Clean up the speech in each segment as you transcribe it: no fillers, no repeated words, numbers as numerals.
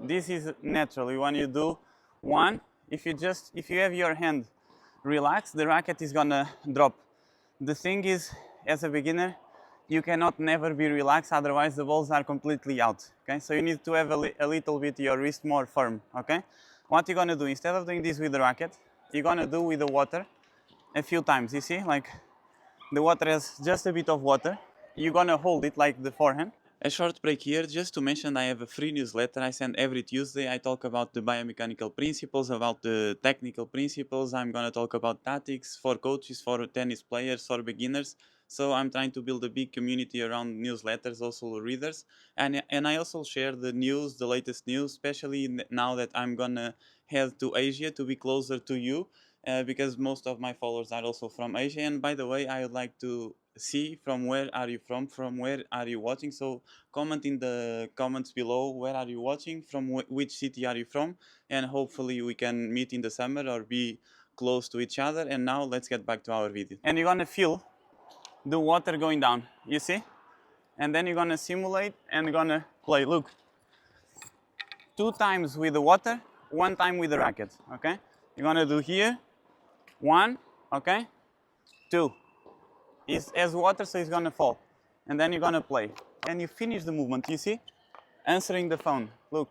This is naturally when you do one. If you have your hand relaxed, the racket is gonna drop. The thing is, as a beginner, you cannot never be relaxed, otherwise the balls are completely out. Okay, so you need to have a little bit your wrist more firm. Okay, what you're gonna do instead of doing this with the racket, you're gonna do with the water a few times. You see, like the water has just a bit of water. You're gonna hold it like the forehand. A short break here just to mention I have a free newsletter I send every Tuesday. I talk about the biomechanical principles, about the technical principles. I'm gonna talk about tactics for coaches, for tennis players, for beginners. So I'm trying to build a big community around newsletters, also readers. And I also share the news, the latest news, especially now that I'm gonna head to Asia to be closer to you. Because most of my followers are also from Asia. And by the way, I would like to see from where are you from where are you watching. So comment in the comments below where are you watching, from which city are you from, and hopefully we can meet in the summer or be close to each other. And now let's get back to our video. And you're gonna feel the water going down, you see? And then you're gonna simulate and you're gonna play. Look, 2 times with the water, 1 time with the racket. Okay, you're gonna do here 1, okay, 2. It has water, so it's gonna fall. And then you're gonna play. And you finish the movement, you see? Answering the phone. Look,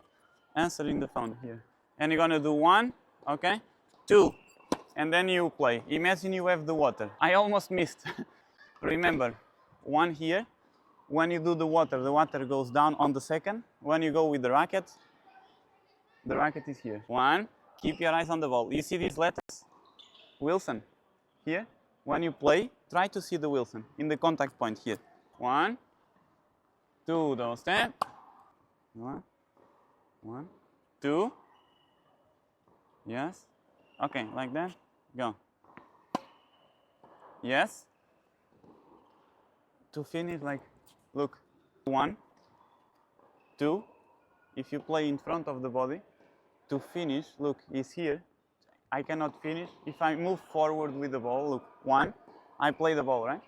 answering the phone here. And you're gonna do 1, okay, 2. And then you play. Imagine you have the water. I almost missed. Remember, 1 here. When you do the water goes down on the second. When you go with the racket is here. 1, keep your eyes on the ball. You see these letters? Wilson, here. When you play, try to see the Wilson in the contact point here. 1, 2, don't step. 1, 2. Yes. Okay, like that. Go. Yes. To finish, like, look. 1, 2. If you play in front of the body, to finish, look, is here. I cannot finish. If I move forward with the ball, look, 1, I play the ball, right?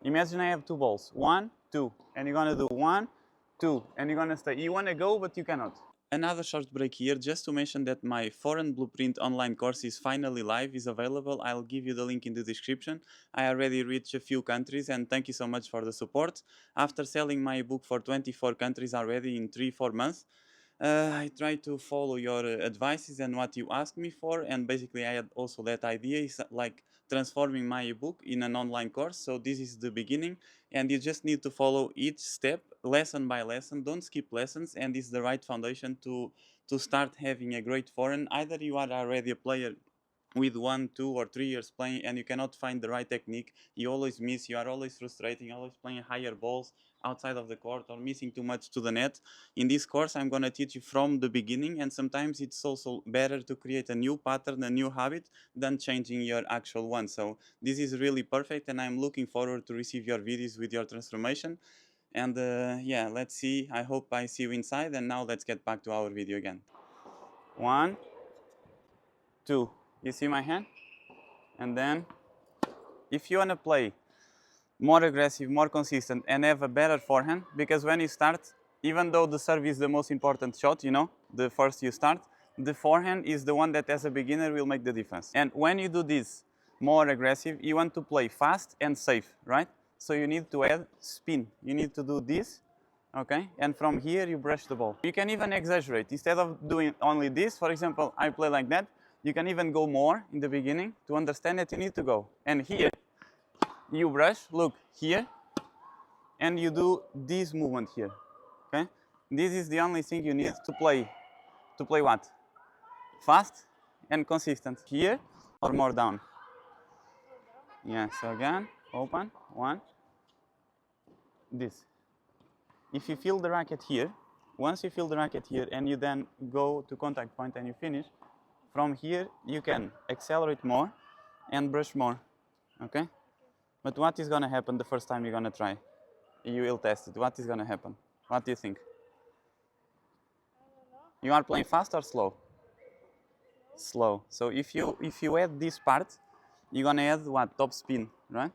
Imagine I have 2 balls, 1, 2, and you're gonna do 1, 2, and you're gonna stay. You wanna go, but you cannot. Another short break here, just to mention that my Forehand Blueprint online course is finally live, is available. I'll give you the link in the description. I already reached a few countries, and thank you so much for the support. After selling my book for 24 countries already in 3-4 months, I try to follow your advices and what you asked me for, and basically I had also that idea is like transforming my ebook in an online course. So this is the beginning, and you just need to follow each step lesson by lesson. Don't skip lessons, and it's the right foundation to start having a great forehand. Either you are already a player with 1, 2, or 3 years playing and you cannot find the right technique, you always miss, you are always frustrating, always playing higher balls outside of the court or missing too much to the net. In this course I'm going to teach you from the beginning, and sometimes it's also better to create a new pattern, a new habit, than changing your actual one. So this is really perfect, and I'm looking forward to receive your videos with your transformation. And yeah, let's see. I hope I see you inside. And now let's get back to our video again. 1, 2. You see my hand? And then if you want to play more aggressive, more consistent, and have a better forehand, because when you start, even though the serve is the most important shot, you know, the first you start, the forehand is the one that as a beginner will make the difference. And when you do this more aggressive, you want to play fast and safe, right? So you need to add spin. You need to do this, okay? And from here you brush the ball. You can even exaggerate. Instead of doing only this, for example, I play like that, you can even go more in the beginning to understand that you need to go. And here, you brush, look, here, and you do this movement here, okay? This is the only thing you need to play what? Fast and consistent. Here or more down? Yeah, so again, open, 1, this. If you feel the racket here, once you feel the racket here and you then go to contact point and you finish, from here you can accelerate more and brush more, okay? But what is going to happen the first time you're going to try? You will test it. What is going to happen? What do you think? You are playing fast or slow? Slow. So if you add this part, you're going to add what? Topspin, right?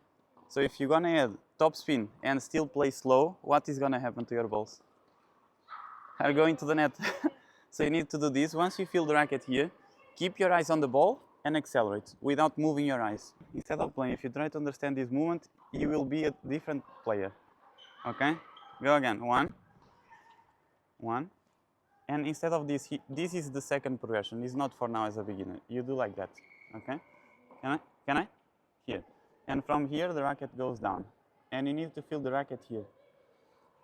So if you're going to add topspin and still play slow, what is going to happen to your balls? Are going to the net. So you need to do this. Once you feel the racket here, keep your eyes on the ball and accelerate without moving your eyes. Instead of playing, if you try to understand this movement, you will be a different player. Okay? Go again. 1, 1. And instead of this, this is the second progression. It's not for now as a beginner. You do like that. Okay? Can I? Can I? Here. And from here, the racket goes down. And you need to feel the racket here.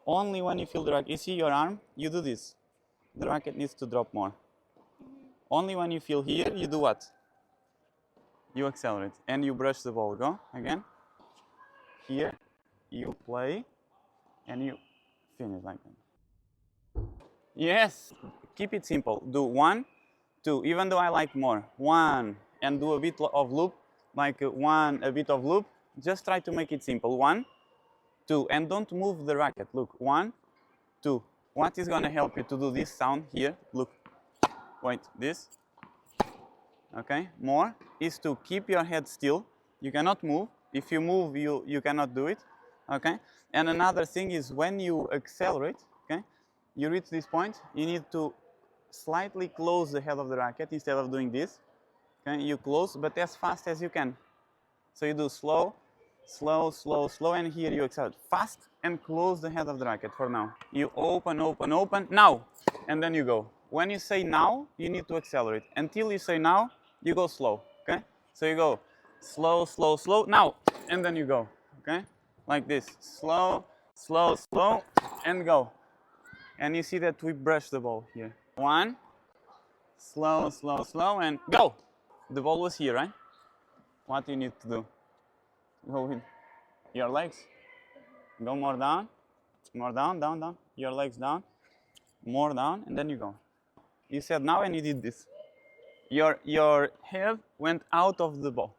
Only when you feel the racket, you see your arm, you do this. The racket needs to drop more. Only when you feel here, you do what? You accelerate and you brush the ball. Go again. Here, you play and you finish like that. Yes, keep it simple. Do 1, 2, even though I like more. 1, and do a bit of loop, like 1, a bit of loop. Just try to make it simple. 1, 2, and don't move the racket. Look, 1, 2. What is going to help you to do this sound here? Look, wait, this. Okay, more is to keep your head still. You cannot move. If you move, you cannot do it. Okay, and another thing is when you accelerate, okay, you reach this point, you need to slightly close the head of the racket instead of doing this. Okay, you close, but as fast as you can. So you do slow, slow, slow, slow, and here you accelerate fast and close the head of the racket for now. You open, open, open, now, and then you go. When you say now, you need to accelerate. Until you say now, you go slow, okay? So you go slow, slow, slow, now, and then you go, okay? Like this, slow, slow, slow, and go. And you see that we brush the ball here. 1, slow, slow, slow, and go. The ball was here, right? What do you need to do? Go with your legs. Go more down, down, down. Your legs down, more down, and then you go. You said now and you did this. Your head went out of the ball.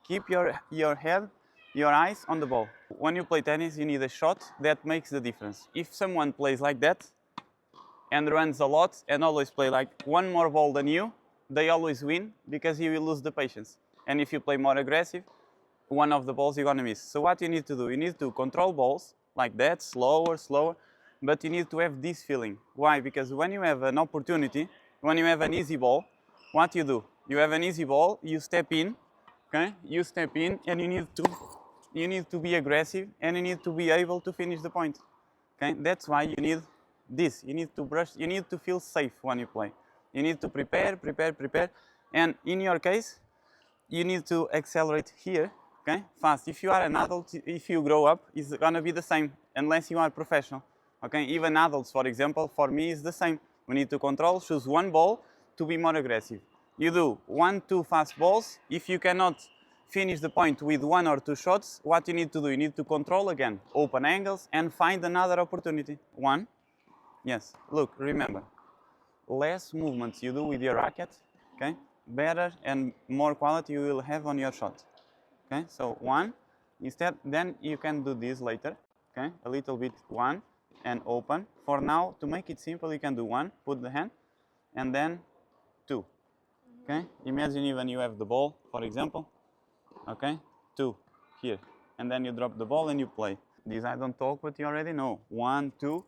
Keep your head, your eyes on the ball. When you play tennis, you need a shot that makes the difference. If someone plays like that and runs a lot and always play like one more ball than you, they always win because you will lose the patience. And if you play more aggressive, one of the balls you're gonna miss. So what you need to do, you need to control balls like that, slower, slower, but you need to have this feeling. Why? Because when you have an opportunity, when you have an easy ball, what you do? You have an easy ball, you step in, okay? You step in and you need to be aggressive and you need to be able to finish the point. Okay? That's why you need this. You need to brush, you need to feel safe when you play. You need to prepare. And in your case, you need to accelerate here, okay? Fast. If you are an adult, if you grow up, it's gonna be the same, unless you are professional. Okay? Even adults, for example, for me is the same. We need to control, choose one ball to be more aggressive. You do 1, 2 fast balls. If you cannot finish the point with 1 or 2 shots, what you need to do? You need to control again, open angles, and find another opportunity. 1, yes, look, remember, less movements you do with your racket, okay, better and more quality you will have on your shot. Okay, so 1, instead, then you can do this later, okay, a little bit 1 and open. For now, to make it simple, you can do 1, put the hand, and then 2. Okay, imagine even you have the ball, for example, okay, 2 here, and then you drop the ball and you play. This I don't talk, but you already know. 1, 2,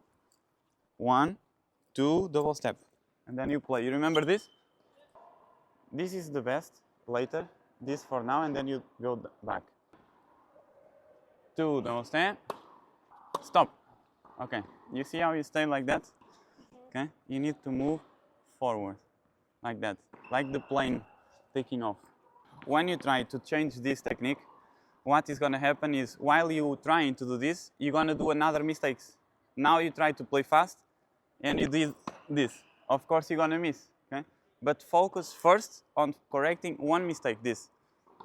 1, 2, double step, and then you play. You remember this? This is the best later, this for now, and then you go back. 2, double step, stop. Okay, you see how you stay like that? Okay, you need to move forward, like that, like the plane taking off. When you try to change this technique, what is going to happen is while you're trying to do this, you're going to do another mistakes. Now you try to play fast and you did this. Of course you're going to miss, okay? But focus first on correcting one mistake, this.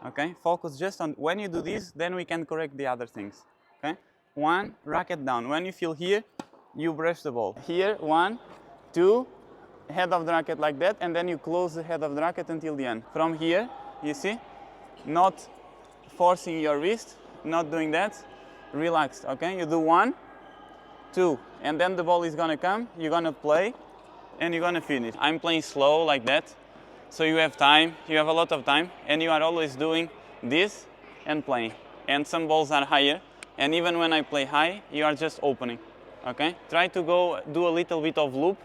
Okay? Focus just on when you do this, then we can correct the other things. Okay? 1, racket down. When you feel here, you brush the ball. Here, 1, 2, head of the racket like that, and then you close the head of the racket until the end. From here, you see, not forcing your wrist, not doing that, relaxed, okay? You do 1, 2, and then the ball is gonna come, you're gonna play, and you're gonna finish. I'm playing slow like that, so you have time, you have a lot of time, and you are always doing this and playing. And some balls are higher, and even when I play high, you are just opening, okay? Try to go do a little bit of loop.